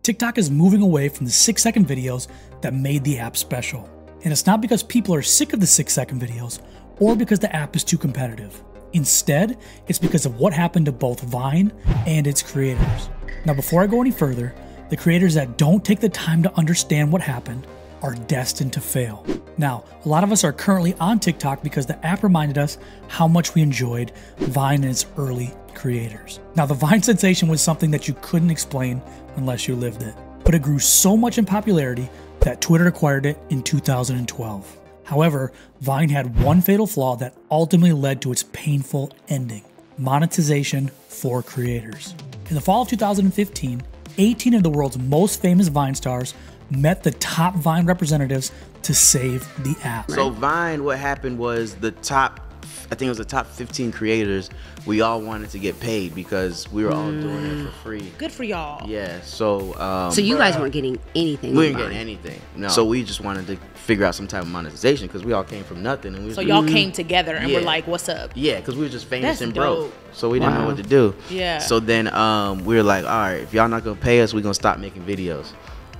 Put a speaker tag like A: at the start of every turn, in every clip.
A: TikTok is moving away from the 6-second videos that made the app special. And it's not because people are sick of the 6-second videos or because the app is too competitive. Instead, it's because of what happened to both Vine and its creators. Now, before I go any further, the creators that don't take the time to understand what happened are destined to fail. Now, a lot of us are currently on TikTok because the app reminded us how much we enjoyed Vine and its early creators. Now, the Vine sensation was something that you couldn't explain unless you lived it, but it grew so much in popularity that Twitter acquired it in 2012. However, Vine had one fatal flaw that ultimately led to its painful ending: monetization for creators. In the fall of 2015, 18 of the world's most famous Vine stars met the top Vine representatives to save the app.
B: So Vine, what happened was the top, I think it was the top 15 creators, we all wanted to get paid because we were all doing it for free.
C: Good for y'all.
B: Yeah, so...
D: so you guys weren't getting anything?
B: We weren't getting anything, no. So we just wanted to figure out some type of monetization because we all came from nothing. And we
C: so y'all came together and were like, what's up?
B: Yeah, because we were just famous
C: That's
B: and
C: dope.
B: broke. So we didn't know what to do.
C: Yeah.
B: So then we were like, all right, if y'all not going to pay us, we're going to stop making videos.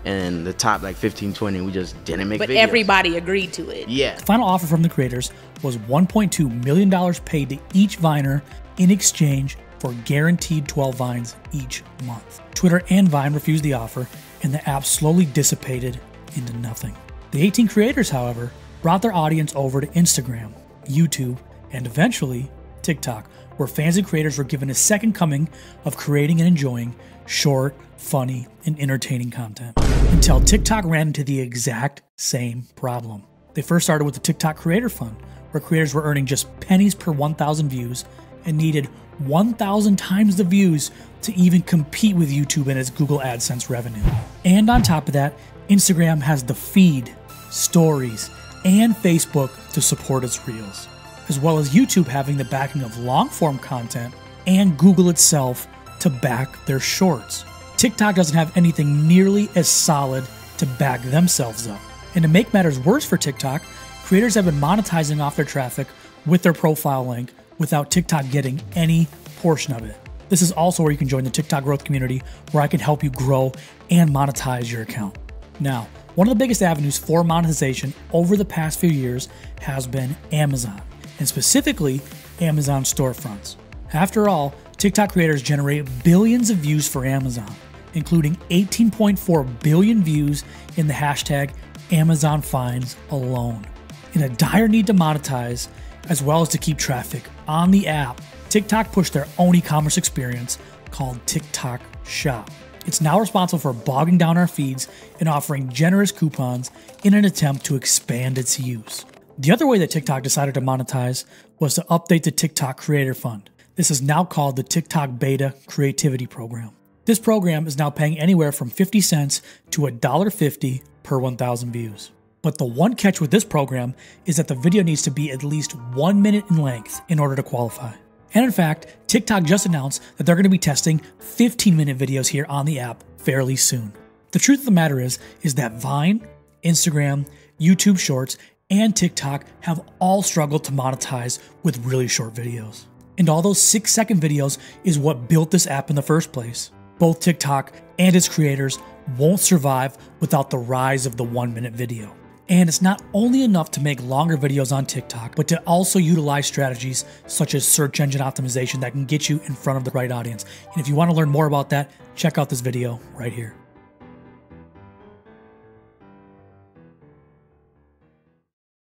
B: And the top like 15, 20, we just didn't make videos.
C: But everybody agreed to it.
B: Yeah.
A: The final offer from the creators was $1.2 million paid to each Viner in exchange for guaranteed 12 Vines each month. Twitter and Vine refused the offer, and the app slowly dissipated into nothing. The 18 creators, however, brought their audience over to Instagram, YouTube, and eventually TikTok, where fans and creators were given a second coming of creating and enjoying short, funny, and entertaining content. Until TikTok ran into the exact same problem. They first started with the TikTok Creator Fund, where creators were earning just pennies per 1,000 views and needed 1,000 times the views to even compete with YouTube and its Google AdSense revenue. And on top of that, Instagram has the feed, stories, and Facebook to support its reels, as well as YouTube having the backing of long-form content and Google itself to back their shorts. TikTok doesn't have anything nearly as solid to back themselves up. And to make matters worse for TikTok, creators have been monetizing off their traffic with their profile link without TikTok getting any portion of it. This is also where you can join the TikTok growth community, where I can help you grow and monetize your account. Now, one of the biggest avenues for monetization over the past few years has been Amazon, and specifically Amazon storefronts. After all, TikTok creators generate billions of views for Amazon, including 18.4 billion views in the hashtag Amazon Finds alone. In a dire need to monetize, as well as to keep traffic on the app, TikTok pushed their own e-commerce experience called TikTok Shop. It's now responsible for bogging down our feeds and offering generous coupons in an attempt to expand its use. The other way that TikTok decided to monetize was to update the TikTok Creator Fund. This is now called the TikTok Beta Creativity Program. This program is now paying anywhere from 50 cents to $1.50 per 1,000 views. But the one catch with this program is that the video needs to be at least 1 minute in length in order to qualify. And in fact, TikTok just announced that they're going to be testing 15-minute videos here on the app fairly soon. The truth of the matter is that Vine, Instagram, YouTube Shorts, and TikTok have all struggled to monetize with really short videos. And all those 6-second videos is what built this app in the first place. Both TikTok and its creators won't survive without the rise of the 1-minute video. And it's not only enough to make longer videos on TikTok, but to also utilize strategies such as search engine optimization that can get you in front of the right audience. And if you want to learn more about that, check out this video right here.